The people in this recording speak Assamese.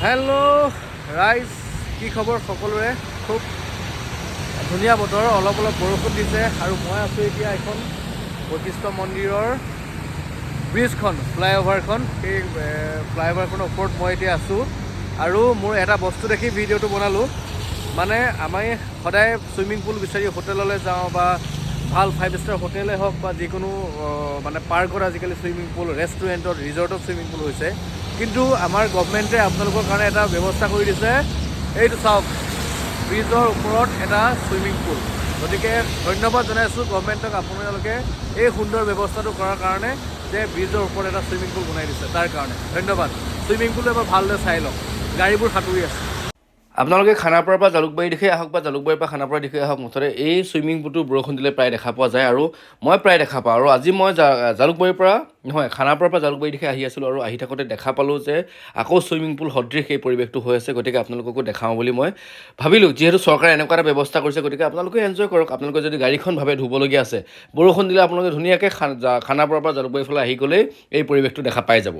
হেল্ল' ৰাইজ, কি খবৰ সকলোৰে? খুব ধুনীয়া বতৰ, অলপ বৰষুণ দিছে আৰু মই আছোঁ এতিয়া এখন বশিষ্ঠ মন্দিৰৰ ব্ৰিজখন, ফ্লাইঅভাৰখন, সেই ফ্লাইঅভাৰখনৰ ওপৰত মই এতিয়া আছোঁ আৰু মোৰ এটা বস্তু দেখি ভিডিঅ'টো বনালোঁ। মানে আমি সদায় চুইমিং পুল বিচাৰি হোটেললৈ যাওঁ বা ভাল 5 ষ্টাৰ হোটেলে হওক বা যিকোনো মানে পাৰ্কত আজিকালি চুইমিং পুল, ৰেষ্টুৰেণ্টত, ৰিজৰ্টত চুইমিং পুল হৈছে। কিন্তু আমাৰ গভমেণ্টে আপোনালোকৰ কাৰণে এটা ব্যৱস্থা কৰি দিছে। এইটো চাওক, ব্ৰিজৰ ওপৰত এটা চুইমিং পুল। গতিকে ধন্যবাদ জনাইছোঁ গভমেণ্টক, আপোনালোকে এই সুন্দৰ ব্যৱস্থাটো কৰাৰ কাৰণে, যে ব্ৰিজৰ ওপৰত এটা চুইমিং পুল বনাই দিছে, তাৰ কাৰণে ধন্যবাদ। চুইমিং পুলটো এবাৰ ভালদৰে চাই লওক, গাড়ীবোৰ সাঁতুৰি আছে। আপোনালোকে খানাপাৰাৰ পৰা জালুকবাৰী দিশে আহক বা জালুকবাৰীৰ পৰা খানাপাৰা দিশে আহক, মুঠতে এই চুইমিং পুলটো বৰষুণ দিলে প্ৰায় দেখা পোৱা যায় আৰু মই প্ৰায় দেখা পাওঁ। আৰু আজি মই জালুকবাৰীৰ পৰা নহয়, খানাপাৰাৰ পৰা জালুকবাৰী দিশে আহি আছিলোঁ আৰু আহি থাকোঁতে দেখা পালোঁ যে আকৌ চুইমিং পুল সদৃশ সেই পৰিৱেশটো হৈ আছে। গতিকে আপোনালোককো দেখাওঁ বুলি মই ভাবিলোঁ, যিহেতু চৰকাৰে এনেকুৱা এটা ব্যৱস্থা কৰিছে, গতিকে আপোনালোকে এনজয় কৰক। আপোনালোকে যদি গাড়ীখন ভাবে ধুবলগীয়া আছে, বৰষুণ দিলে আপোনালোকে ধুনীয়াকৈ খানাপাৰাৰ পৰা জালুকবাৰীৰ ফালে আহি গ'লেই এই পৰিৱেশটো দেখা পাই যাব।